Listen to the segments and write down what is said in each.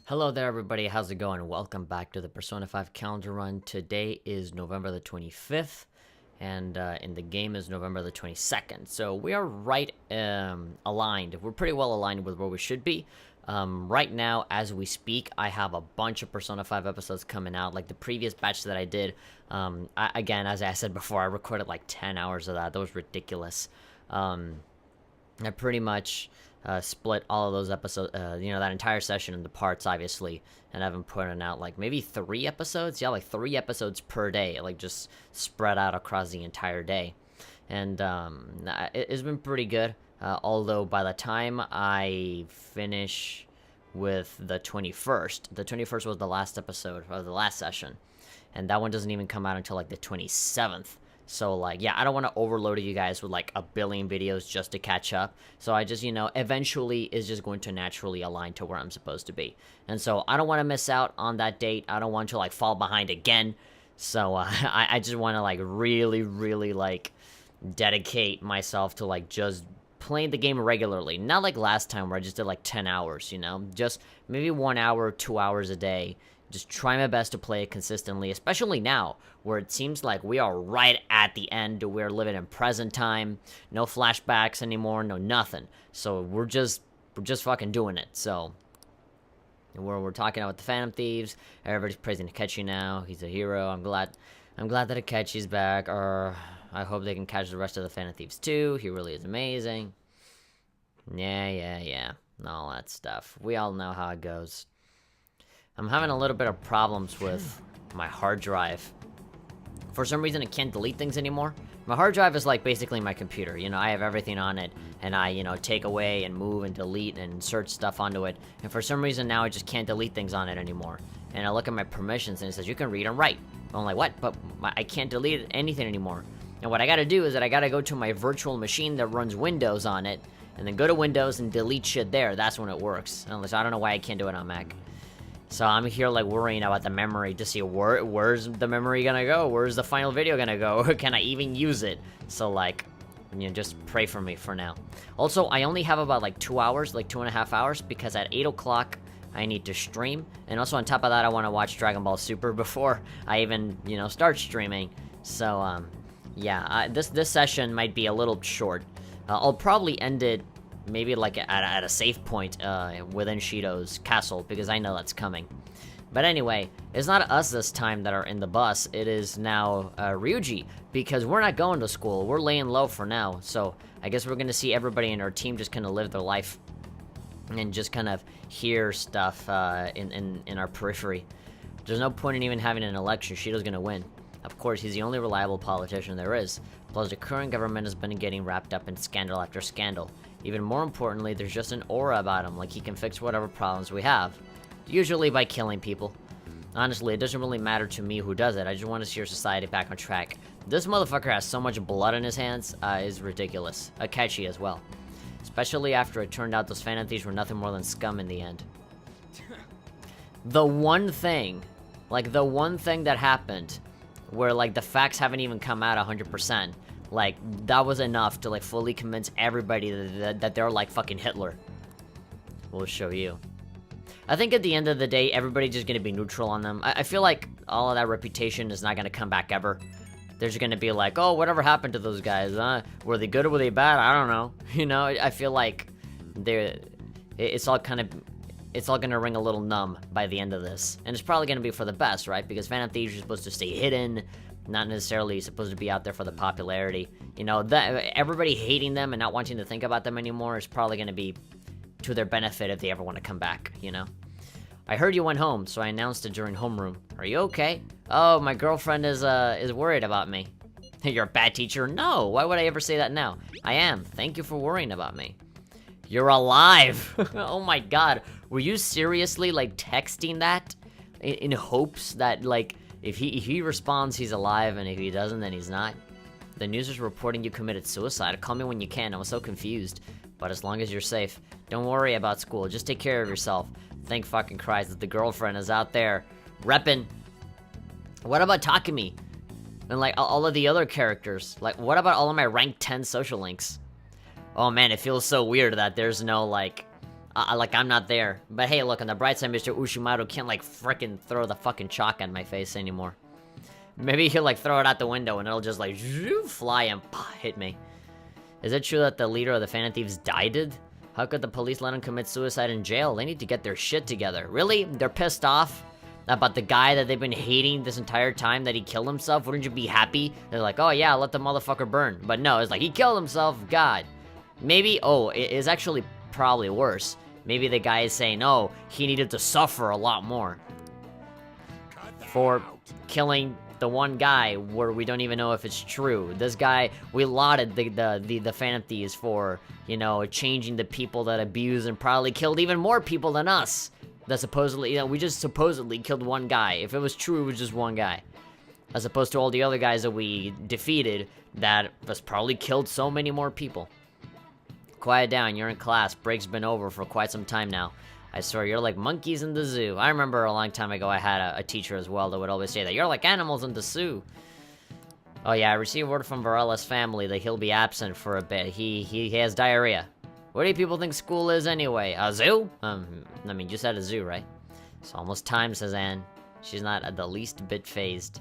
Hello there, everybody. How's it going? Welcome back to the Persona 5 calendar run. Today is November the 25th, and in the game is November the 22nd. So we are right aligned. We're pretty well aligned with where we should be. Right now, as we speak, I have a bunch of Persona 5 episodes coming out. Like the previous batch that I did, again, as I said before, I recorded like 10 hours of that. That was ridiculous. I pretty much split all of those episodes, that entire session into parts, obviously, and I've been putting out like maybe 3 episodes. Yeah, like 3 episodes per day, like just spread out across the entire day. And it's been pretty good. Although by the time I finish with the 21st was the last episode of the last session, and that one doesn't even come out until like the 27th. So, like, yeah, I don't want to overload you guys with, like, a billion videos just to catch up. So I just, eventually is just going to naturally align to where I'm supposed to be. And so I don't want to miss out on that date. I don't want to, like, fall behind again. So I just want to, like, really, really, like, dedicate myself to, like, just playing the game regularly. Not like last time where I just did, like, 10 hours, Just maybe 1 hour, 2 hours a day. Just try my best to play it consistently, especially now, where it seems like we are right at the end. We're living in present time. No flashbacks anymore, no nothing. So we're just fucking doing it. So we're talking about the Phantom Thieves. Everybody's praising Akechi now. He's a hero. I'm glad that Akechi's back. Or I hope they can catch the rest of the Phantom Thieves too. He really is amazing. Yeah. All that stuff. We all know how it goes. I'm having a little bit of problems with my hard drive. For some reason, it can't delete things anymore. My hard drive is like basically my computer. I have everything on it, and I, take away and move and delete and insert stuff onto it. And for some reason, now I just can't delete things on it anymore. And I look at my permissions, and it says, you can read and write. I'm like, what? But I can't delete anything anymore. And what I gotta do is that I gotta go to my virtual machine that runs Windows on it, and then go to Windows and delete shit there. That's when it works. Unless I don't know why I can't do it on Mac. So I'm here like worrying about the memory to see where's the memory gonna go? Where's the final video gonna go? Can I even use it? So like, just pray for me for now. Also, I only have about like 2 hours, like 2.5 hours, because at 8 o'clock I need to stream. And also on top of that, I want to watch Dragon Ball Super before I even, start streaming. So, yeah, this session might be a little short. I'll probably end it maybe like at a safe point within Shido's castle, because I know that's coming. But anyway, it's not us this time that are in the bus. It is now Ryuji, because we're not going to school. We're laying low for now. So I guess we're going to see everybody in our team just kind of live their life and just kind of hear stuff in our periphery. There's no point in even having an election. Shido's going to win. Of course, he's the only reliable politician there is. Plus, the current government has been getting wrapped up in scandal after scandal. Even more importantly, there's just an aura about him, like he can fix whatever problems we have. Usually by killing people. Honestly, it doesn't really matter to me who does it. I just want to see our society back on track. This motherfucker has so much blood in his hands, is ridiculous. Akechi as well. Especially after it turned out those Phantom Thieves were nothing more than scum in the end. The one thing that happened, where like the facts haven't even come out 100%, like that was enough to like fully convince everybody that they're like fucking Hitler. We'll show you. I think at the end of the day, everybody's just gonna be neutral on them. I feel like all of that reputation is not gonna come back ever. They're just gonna be like, oh, whatever happened to those guys? Were they good or were they bad? I don't know. I feel like it's all gonna ring a little numb by the end of this. And it's probably gonna be for the best, right? Because Phantom Thieves are supposed to stay hidden, not necessarily supposed to be out there for the popularity. That everybody hating them and not wanting to think about them anymore is probably gonna be to their benefit if they ever want to come back, I heard you went home, so I announced it during homeroom. Are you okay? Oh, my girlfriend is worried about me. You're a bad teacher? No, why would I ever say that now? I am. Thank you for worrying about me. You're alive! Oh my god. Were you seriously, like, texting that? In hopes that, like, if he responds, he's alive, and if he doesn't, then he's not? The news is reporting you committed suicide. Call me when you can. I was so confused. But as long as you're safe, don't worry about school. Just take care of yourself. Thank fucking Christ that the girlfriend is out there reppin'. What about Takumi? And like all of the other characters? Like, what about all of my rank 10 social links? Oh man, it feels so weird that there's no like Like, I'm not there. But hey, look, on the bright side, Mr. Ushimaru can't, like, frickin' throw the fucking chalk at my face anymore. Maybe he'll, like, throw it out the window and it'll just, like, fly and hit me. Is it true that the leader of the Phantom Thieves died? How could the police let him commit suicide in jail? They need to get their shit together. Really? They're pissed off about the guy that they've been hating this entire time that he killed himself? Wouldn't you be happy? They're like, oh yeah, let the motherfucker burn. But no, it's like, he killed himself, God. Maybe, oh, it's actually probably worse. Maybe the guy is saying, oh, he needed to suffer a lot more for killing the one guy where we don't even know if it's true. This guy, we lauded the Phantom Thieves for, you know, changing the people that abused and probably killed even more people than us. That supposedly, you know, we just supposedly killed one guy. If it was true, it was just one guy. As opposed to all the other guys that we defeated that was probably killed so many more people. Quiet down, you're in class. Break's been over for quite some time now. I swear, you're like monkeys in the zoo. I remember a long time ago I had a teacher as well that would always say that. You're like animals in the zoo. Oh yeah, I received word from Varela's family that he'll be absent for a bit. He has diarrhea. What do you people think school is anyway? A zoo? I mean, you said a zoo, right? It's almost time, says Anne. She's not the least bit phased.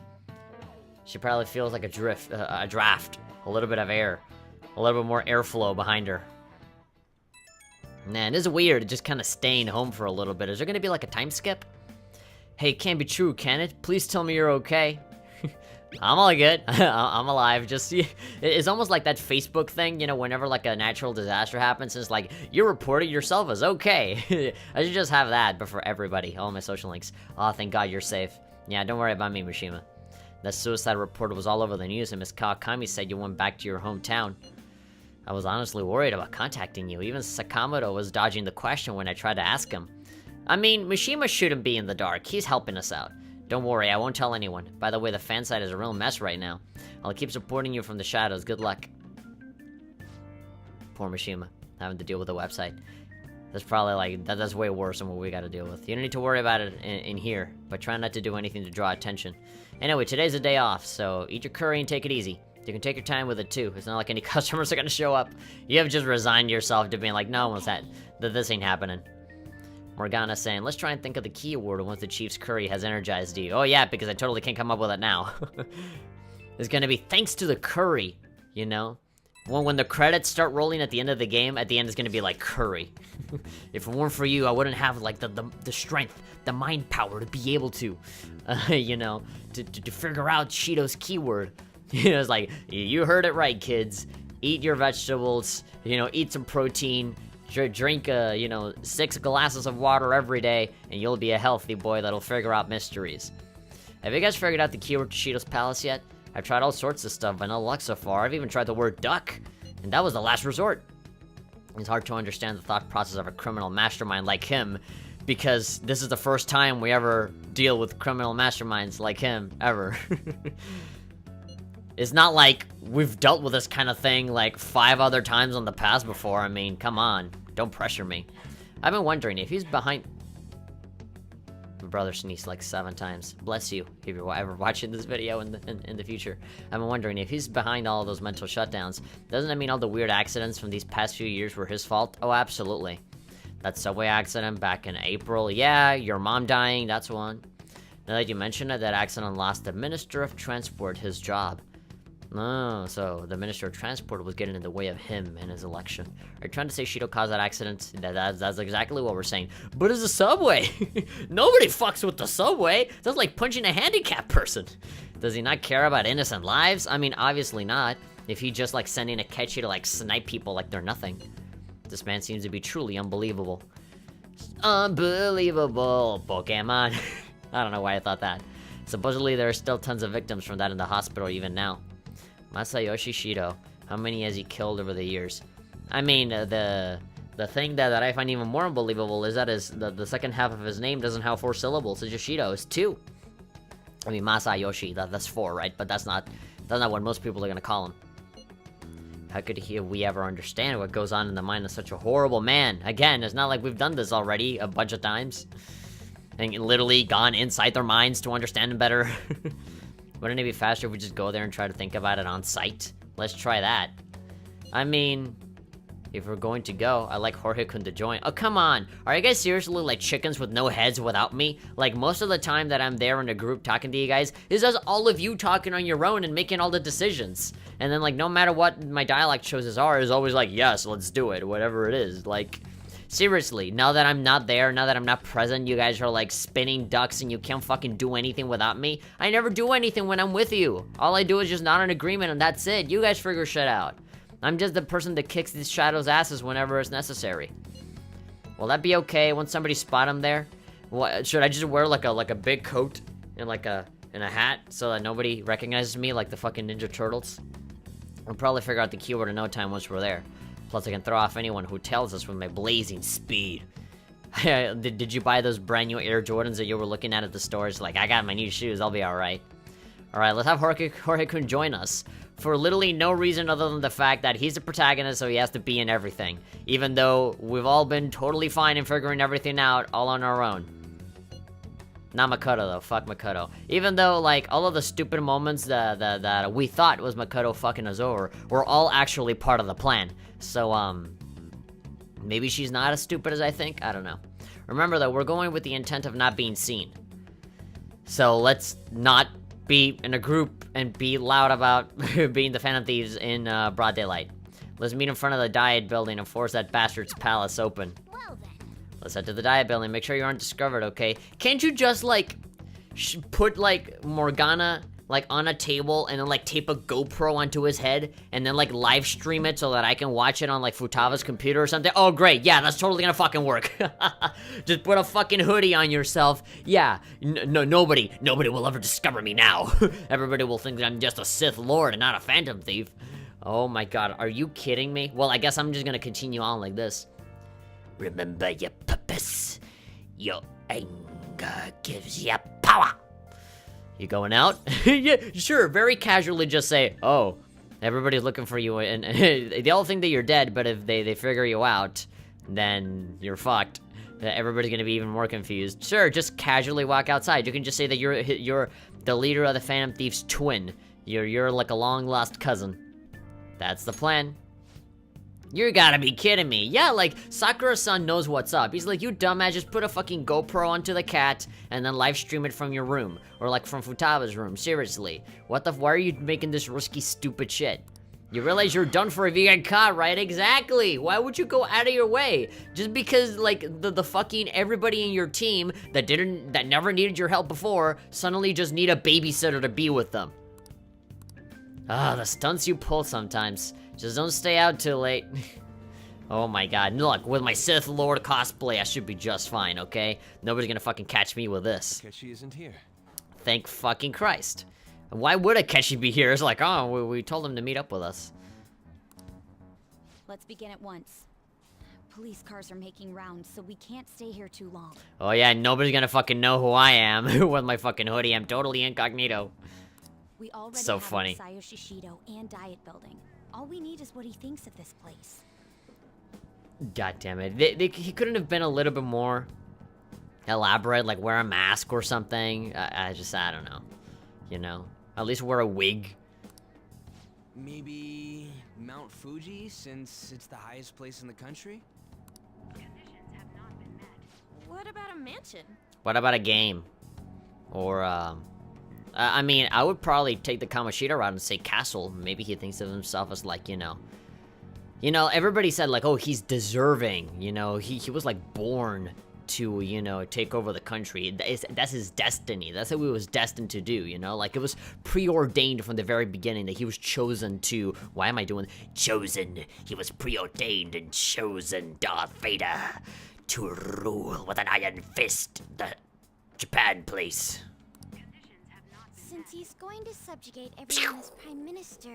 She probably feels like a draft. A little bit of air. A little bit more airflow behind her. Man, this is weird, just kind of staying home for a little bit. Is there gonna be like a time skip? Hey, it can't be true, can it? Please tell me you're okay. I'm all good. I'm alive. Just it's almost like that Facebook thing, you know, whenever like a natural disaster happens, it's like, you reported yourself as okay. I should just have that, but for everybody. All my social links. Oh, thank God you're safe. Yeah, don't worry about me, Mishima. That suicide report was all over the news, and Miss Kawakami said you went back to your hometown. I was honestly worried about contacting you. Even Sakamoto was dodging the question when I tried to ask him. I mean, Mishima shouldn't be in the dark. He's helping us out. Don't worry, I won't tell anyone. By the way, the fan site is a real mess right now. I'll keep supporting you from the shadows. Good luck. Poor Mishima, having to deal with the website. That's probably like, that's way worse than what we gotta deal with. You don't need to worry about it in here, but try not to do anything to draw attention. Anyway, today's a day off, so eat your curry and take it easy. You can take your time with it too. It's not like any customers are gonna show up. You have just resigned yourself to being like, no one's that this ain't happening. Morgana saying, let's try and think of the keyword once the Chief's curry has energized you. Oh yeah, because I totally can't come up with it now. It's gonna be thanks to the curry, you know? When the credits start rolling at the end of the game, at the end it's gonna be like curry. If it weren't for you, I wouldn't have like the strength, the mind power to be able to, you know, to figure out Shido's keyword. You know, it's like, you heard it right, kids. Eat your vegetables, you know, eat some protein, drink, you know, 6 glasses of water every day, and you'll be a healthy boy that'll figure out mysteries. Have you guys figured out the keyword to Shido's Palace yet? I've tried all sorts of stuff, but no luck so far. I've even tried the word duck, and that was the last resort. It's hard to understand the thought process of a criminal mastermind like him, because this is the first time we ever deal with criminal masterminds like him, ever. It's not like we've dealt with this kind of thing like 5 other times in the past before. I mean, come on. Don't pressure me. I've been wondering if he's behind... My brother sneezed like 7 times. Bless you, if you're ever watching this video in the future. I've been wondering if he's behind all of those mental shutdowns. Doesn't that mean all the weird accidents from these past few years were his fault? Oh, absolutely. That subway accident back in April. Yeah, your mom dying, that's one. Now that you mention it, that accident lost the Minister of Transport his job. Oh, so the Minister of Transport was getting in the way of him and his election. Are you trying to say Shido caused that accident? That's exactly what we're saying. But it's a subway! Nobody fucks with the subway! That's like punching a handicapped person! Does he not care about innocent lives? I mean, obviously not. If he just like sending a Akechi to like snipe people like they're nothing. This man seems to be truly unbelievable. Unbelievable Pokemon. I don't know why I thought that. Supposedly there are still tons of victims from that in the hospital even now. Masayoshi Shido. How many has he killed over the years? I mean, the thing that I find even more unbelievable is that the second half of his name doesn't have 4 syllables. It's just Shido. It's 2. I mean, Masayoshi. That's 4, right? But that's not what most people are gonna call him. How could we ever understand what goes on in the mind of such a horrible man? Again, it's not like we've done this already a bunch of times. And literally gone inside their minds to understand them better. Wouldn't it be faster if we just go there and try to think about it on site? Let's try that. I mean, If we're going to go, I'd like Jorge-kun to join. Oh, come on. Are you guys seriously like chickens with no heads without me? Like, most of the time that I'm there in a group talking to you guys is just all of you talking on your own and making all the decisions. And then, like, no matter what my dialect choices are, is always like, yes, let's do it, whatever it is. Like, seriously, now that I'm not there, now that I'm not present, you guys are like spinning ducks and you can't fucking do anything without me. I never do anything when I'm with you. All I do is just nod an agreement and that's it. You guys figure shit out. I'm just the person that kicks these shadows' asses whenever it's necessary. Will that be okay? Won't somebody spot him there? What, should I just wear like a big coat and like a hat so that nobody recognizes me like the fucking Ninja Turtles? We'll probably figure out the keyword in no time once we're there. Plus, I can throw off anyone who tells us with my blazing speed. Did you buy those brand new Air Jordans that you were looking at the stores? Like, I got my new shoes, I'll be alright. Alright, let's have Jorge-kun join us. For literally no reason other than the fact that he's the protagonist, so he has to be in everything. Even though we've all been totally fine in figuring everything out all on our own. Not Makoto, though. Fuck Makoto. Even though, like, all of the stupid moments that we thought was Makoto fucking us over were all actually part of the plan. So, maybe she's not as stupid as I think? I don't know. Remember, though, we're going with the intent of not being seen. So, let's not be in a group and be loud about being the Phantom Thieves in broad daylight. Let's meet in front of the Diet Building and force that bastard's palace open. Well then. Let's head to the Diet Building. Make sure you aren't discovered, okay? Can't you just, like, put, like, Morgana, like, on a table and then, like, tape a GoPro onto his head and then, like, live stream it so that I can watch it on, like, Futaba's computer or something? Oh, great. Yeah, that's totally gonna fucking work. Just put a fucking hoodie on yourself. Yeah. Nobody will ever discover me now. Everybody will think that I'm just a Sith Lord and not a Phantom Thief. Oh my god, are you kidding me? Well, I guess I'm just gonna continue on like this. Remember your purpose. Your anger gives you power. You going out? Yeah, sure, very casually just say, oh, everybody's looking for you, and they all think that you're dead, but if they figure you out, then you're fucked. Everybody's gonna be even more confused. Sure, just casually walk outside. You can just say that you're the leader of the Phantom Thieves' twin. You're like a long-lost cousin. That's the plan. You gotta be kidding me. Yeah, like, Sakura-san knows what's up. He's like, you dumbass, just put a fucking GoPro onto the cat and then live stream it from your room. Or like from Futaba's room, seriously. Why are you making this risky, stupid shit? You realize you're done for if you get caught, right? Exactly. Why would you go out of your way? Just because, like, the fucking everybody in your team that never needed your help before suddenly just need a babysitter to be with them. Ah, the stunts you pull sometimes. Just don't stay out too late. Oh my god. Look, with my Sith Lord cosplay, I should be just fine, okay? Nobody's gonna fucking catch me with this. Akechi isn't here. Thank fucking Christ. Why would Akechi be here? It's like, oh, we told him to meet up with us. Let's begin at once. Police cars are making rounds, so we can't stay here too long. Oh yeah, nobody's gonna fucking know who I am with my fucking hoodie. I'm totally incognito. We already So have funny. Sayo Shishido and Diet Building. All we need is what he thinks of this place. God damn it. He couldn't have been a little bit more elaborate, like wear a mask or something. I don't know. You know? At least wear a wig. Maybe Mount Fuji, since it's the highest place in the country? Conditions have not been met. What about a mansion? What about a game? Or, I mean, I would probably take the Kamoshida route and say castle. Maybe he thinks of himself as like, you know, everybody said like, oh, he's deserving, you know, he was like born to, you know, take over the country. That's his destiny. That's what he was destined to do, you know, like it was preordained from the very beginning that he was chosen to, why am I doing, chosen, he was preordained and chosen, Darth Vader, to rule with an iron fist the Japan place. Since he's going to subjugate everyone as Prime Minister,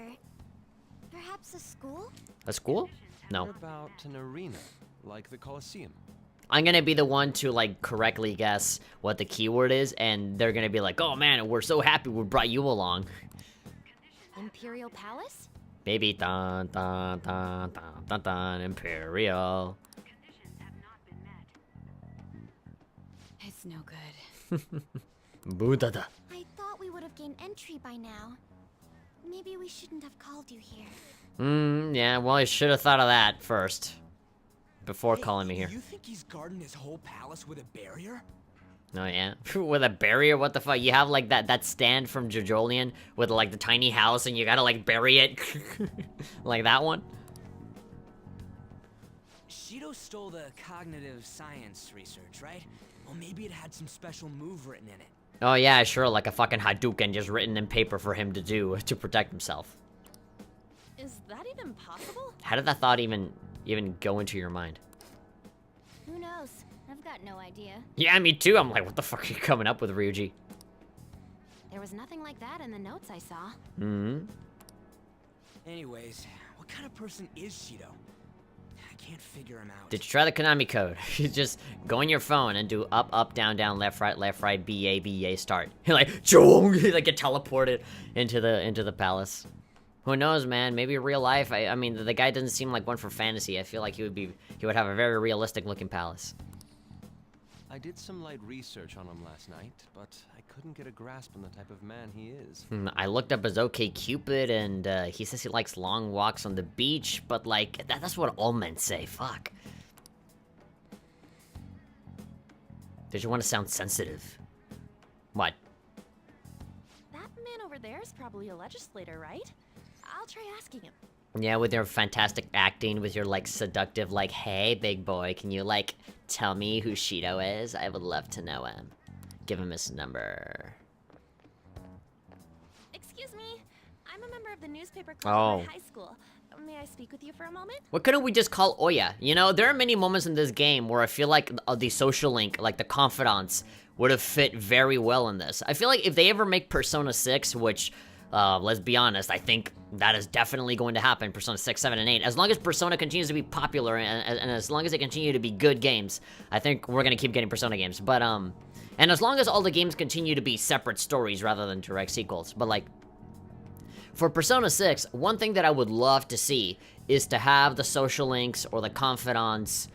perhaps a school? A school? No. What about an arena, like the Colosseum? I'm gonna be the one to, like, correctly guess what the keyword is, and they're gonna be like, oh man, we're so happy we brought you along. Imperial Palace? Baby, dun dun dun dun dun dun, Imperial. Conditions have not been met. It's no good. Budada. I thought we would have gained entry by now. Maybe we shouldn't have called you here. Yeah, well, I should have thought of that first. Before Hey, calling me here. You think he's guarding his whole palace with a barrier? Oh, yeah? With a barrier? What the fuck? You have, like, that stand from Jojolian with, like, the tiny house and you gotta, like, bury it? Like that one? Shido stole the cognitive science research, right? Well, maybe it had some special move written in it. Oh, yeah, sure, like a fucking Hadouken just written in paper for him to do to protect himself. Is that even possible? How did that thought even go into your mind? Who knows? I've got no idea. Yeah, me too. I'm like, what the fuck are you coming up with, Ryuji? There was nothing like that in the notes I saw. Anyways, what kind of person is Shido? I can't figure him out. Did you try the Konami code? You just go on your phone and do up, up, down, down, left, right, BA, start. You're like, Chong! You like get teleported into the palace. Who knows, man? Maybe real life. I mean, the guy doesn't seem like one for fantasy. I feel like he would have a very realistic looking palace. I did some light research on him last night, but I couldn't get a grasp on the type of man he is. I looked up his OkCupid, and he says he likes long walks on the beach, but like, that's what all men say. Fuck. Did you want to sound sensitive? What? That man over there is probably a legislator, right? I'll try asking him. Yeah, with your fantastic acting, with your, like, seductive, like, hey, big boy, can you, like, tell me who Shido is? I would love to know him. Give him his number. Excuse me, I'm a member of the newspaper club at my high school. May I speak with you for a moment? What couldn't we just call Oya? You know, there are many moments in this game where I feel like the social link, like the confidants, would have fit very well in this. I feel like if they ever make Persona 6, which... let's be honest, I think that is definitely going to happen, Persona 6, 7, and 8. As long as Persona continues to be popular, and as long as they continue to be good games, I think we're gonna keep getting Persona games. But, and as long as all the games continue to be separate stories rather than direct sequels. But, like, for Persona 6, one thing that I would love to see is to have the social links or the confidants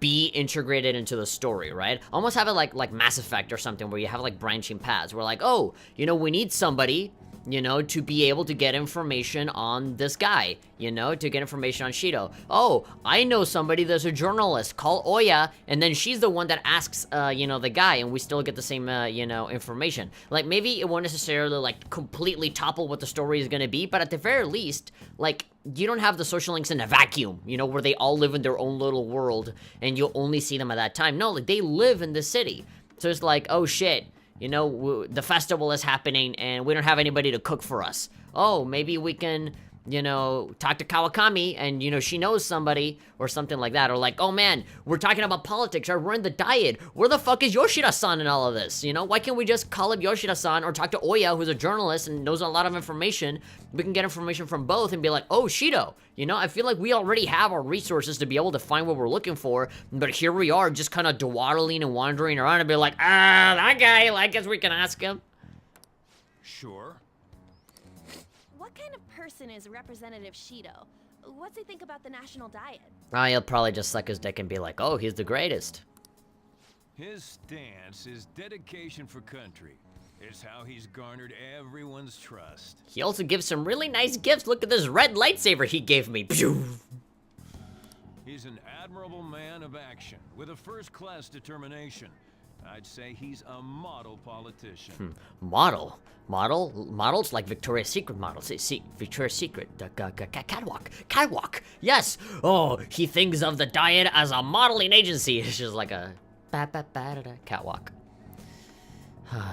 be integrated into the story, right? Almost have it like Mass Effect or something, where you have, like, branching paths. Where, like, oh, you know, we need somebody... you know, to be able to get information on this guy, you know, to get information on Shido. Oh, I know somebody that's a journalist, call Oya, and then she's the one that asks, you know, the guy, and we still get the same, you know, information. Like, maybe it won't necessarily, like, completely topple what the story is gonna be, but at the very least, like, you don't have the social links in a vacuum, you know, where they all live in their own little world, and you'll only see them at that time. No, like, they live in the city. So it's like, oh shit, you know, the festival is happening and we don't have anybody to cook for us. Oh, maybe we can, you know, talk to Kawakami and, you know, she knows somebody or something like that. Or like, oh man, we're talking about politics or we're in the diet. Where the fuck is Yoshida-san in all of this? You know, why can't we just call up Yoshida-san or talk to Oya, who's a journalist and knows a lot of information? We can get information from both and be like, oh, Shido. You know, I feel like we already have our resources to be able to find what we're looking for, but here we are just kind of dawdling and wandering around and be like, that guy, I guess we can ask him. Sure. What kind of person is Representative Shido? What's he think about the national diet? He'll probably just suck his dick and be like, oh, he's the greatest. His stance, his dedication for country, is how he's garnered everyone's trust. He also gives some really nice gifts. Look at this red lightsaber he gave me. He's an admirable man of action, with a first-class determination. I'd say he's a model politician. Model? Models like Victoria's Secret models. See, Victoria's Secret. Catwalk. Yes. Oh, he thinks of the diet as a modeling agency. It's just like a catwalk.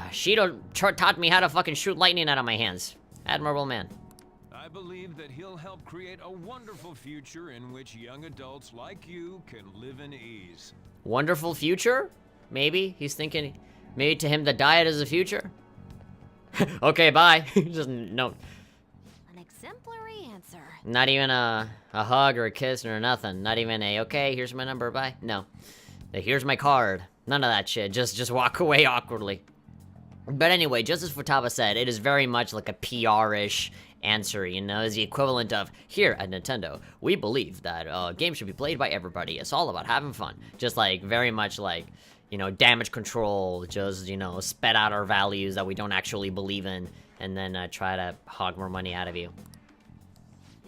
Shido taught me how to fucking shoot lightning out of my hands. Admirable man. I believe that he'll help create a wonderful future in which young adults like you can live in ease. Wonderful future? Maybe. He's thinking, maybe to him the diet is the future? Okay, bye. Just no. An exemplary answer. Not even a hug or a kiss or nothing. Not even a, okay, here's my number, bye. No. Here's my card. None of that shit. Just walk away awkwardly. But anyway, just as Futaba said, it is very much like a PR-ish answer, you know? It's the equivalent of, here at Nintendo, we believe that games should be played by everybody. It's all about having fun. Just like, very much like, you know, damage control, just, you know, spit out our values that we don't actually believe in, and then try to hog more money out of you.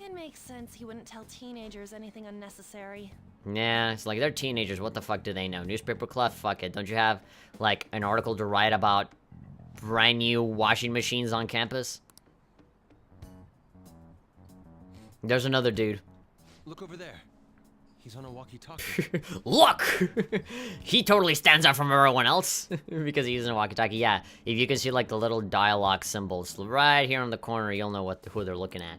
In Makes sense he wouldn't tell teenagers anything unnecessary. Yeah, it's like they're teenagers. What the fuck do they know? Newspaper cloth? Fuck it. Don't you have, like, an article to write about brand new washing machines on campus? There's another dude. Look over there. He's on a walkie-talkie. Look! He totally stands out from everyone else because he's in a walkie-talkie. Yeah, if you can see, like, the little dialogue symbols right here in the corner, you'll know who they're looking at.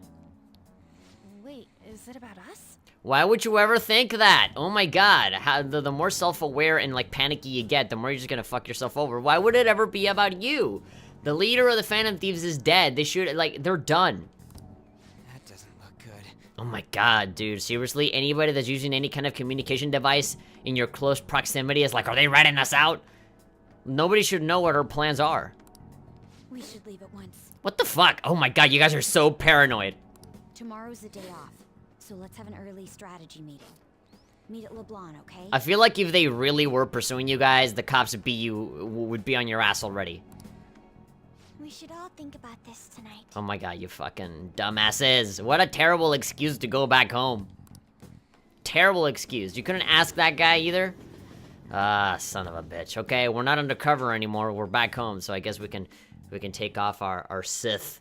Wait, is it about us? Why would you ever think that? Oh my god. The more self-aware and, like, panicky you get, the more you're just gonna fuck yourself over. Why would it ever be about you? The leader of the Phantom Thieves is dead. They should, like, they're done. That doesn't look good. Oh my god, dude. Seriously, anybody that's using any kind of communication device in your close proximity is like, are they ratting us out? Nobody should know what our plans are. We should leave at once. What the fuck? Oh my god, you guys are so paranoid. Tomorrow's the day off, so let's have an early strategy meeting. Meet at LeBlanc, okay? I feel like if they really were pursuing you guys, the cops would be on your ass already. We should all think about this tonight. Oh my god, you fucking dumbasses. What a terrible excuse to go back home. Terrible excuse. You couldn't ask that guy either? Ah, son of a bitch. Okay, we're not undercover anymore. We're back home, so I guess we can take off our Sith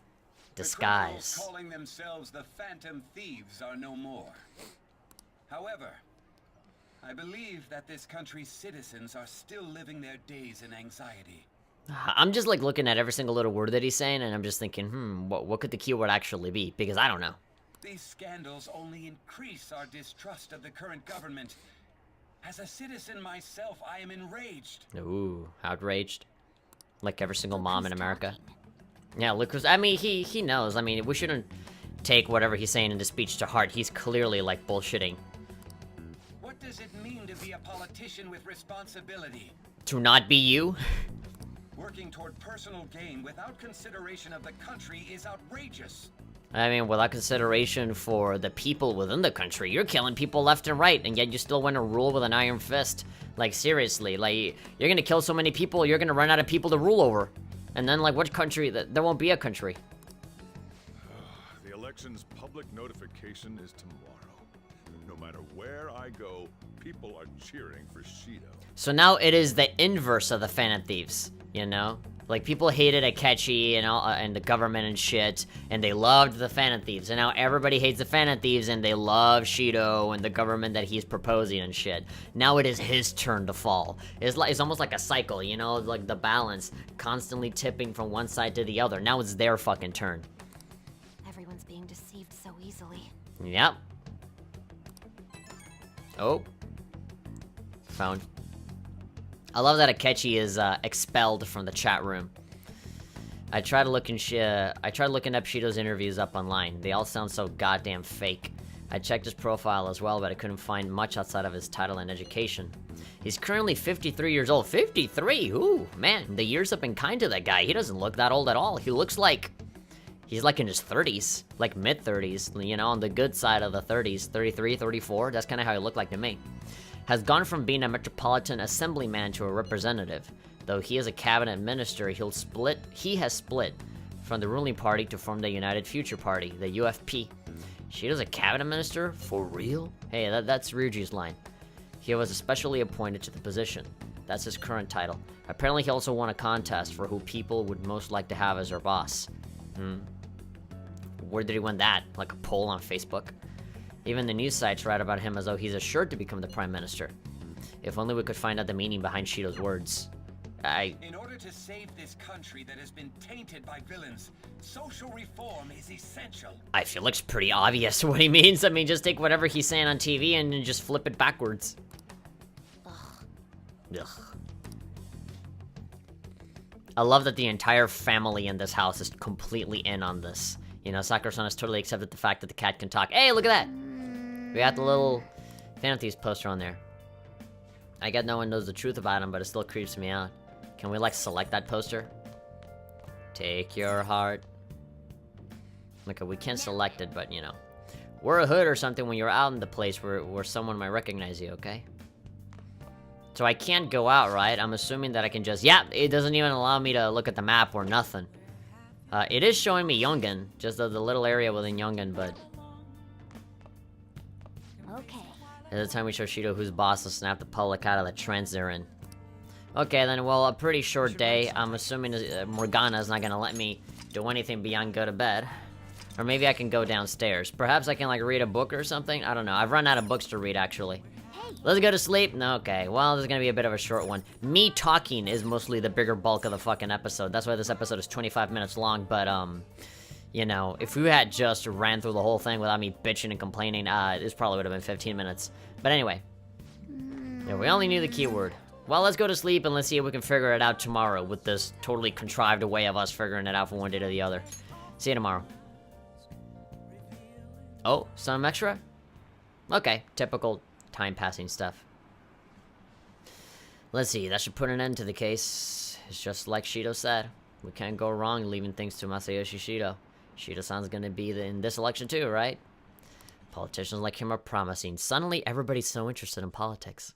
disguise. The criminals calling themselves the Phantom Thieves are no more. However, I believe that this country's citizens are still living their days in anxiety. I'm just like looking at every single little word that he's saying, and I'm just thinking, what could the keyword actually be? Because I don't know. These scandals only increase our distrust of the current government. As a citizen myself, I am enraged. Ooh, outraged. Like every single mom in America. Yeah, look who's, I mean, he knows. I mean, we shouldn't take whatever he's saying in the speech to heart. He's clearly, like, bullshitting. What does it mean to be a politician with responsibility? To not be you? Working toward personal gain without consideration of the country is outrageous. I mean, without consideration for the people within the country. You're killing people left and right, and yet you still want to rule with an iron fist. Like, seriously, like, you're gonna kill so many people, you're gonna run out of people to rule over. And then, like, what country? There won't be a country. The election's public notification is tomorrow. No matter where I go, people are cheering for Shido. So now it is the inverse of the Phantom Thieves, you know? Like, people hated Akechi and all, and the government and shit, and they loved the Phantom Thieves. And now everybody hates the Phantom Thieves, and they love Shido and the government that he's proposing and shit. Now it is his turn to fall. It's almost like a cycle, you know? Like the balance, constantly tipping from one side to the other. Now it's their fucking turn. Everyone's being deceived so easily. Yep. Oh. Phone. I love that Akechi is expelled from the chat room. I tried looking up Shido's interviews up online. They all sound so goddamn fake. I checked his profile as well, but I couldn't find much outside of his title and education. He's currently 53 years old. 53? Ooh, man, the years have been kind to that guy. He doesn't look that old at all. He looks like he's like in his 30s, like mid-30s, you know, on the good side of the 30s, 33, 34. That's kind of how he looked like to me. Has gone from being a metropolitan assemblyman to a representative. Though he is a cabinet minister, he has split from the ruling party to form the United Future Party, the UFP. Shido's a cabinet minister? For real? Hey, that's Ryuji's line. He was especially appointed to the position. That's his current title. Apparently he also won a contest for who people would most like to have as their boss. Where did he win that? Like a poll on Facebook? Even the news sites write about him as though he's assured to become the prime minister. If only we could find out the meaning behind Shido's words. In order to save this country that has been tainted by villains, social reform is essential. I feel it's pretty obvious what he means. I mean, just take whatever he's saying on TV and then just flip it backwards. Ugh. I love that the entire family in this house is completely in on this. You know, Sakura-san has totally accepted the fact that the cat can talk. Hey, look at that! We got the little Phantom Thieves poster on there. I get no one knows the truth about him, but it still creeps me out. Can we, like, select that poster? Take your heart. Okay, we can select it, but, you know. Wear a hood or something when you're out in the place where someone might recognize you, okay? So I can't go out, right? I'm assuming that I can just... Yeah, it doesn't even allow me to look at the map or nothing. It is showing me Yongen, just the little area within Yongen, but... Okay. At the time we show Shido who's boss to snap the public out of the trance they're in. Okay, then, well, a pretty short day. I'm assuming Morgana's not gonna let me do anything beyond go to bed. Or maybe I can go downstairs. Perhaps I can, like, read a book or something? I don't know. I've run out of books to read, actually. Let's go to sleep? No, okay. Well, this is gonna be a bit of a short one. Me talking is mostly the bigger bulk of the fucking episode. That's why this episode is 25 minutes long, but, you know, if we had just ran through the whole thing without me bitching and complaining, this probably would have been 15 minutes. But anyway. Yeah, we only knew the keyword. Well, let's go to sleep and let's see if we can figure it out tomorrow with this totally contrived way of us figuring it out from one day to the other. See you tomorrow. Oh, some extra? Okay, typical time-passing stuff. Let's see, that should put an end to the case. It's just like Shido said. We can't go wrong leaving things to Masayoshi Shido. Shido-san's gonna be in this election too, right? Politicians like him are promising. Suddenly, everybody's so interested in politics.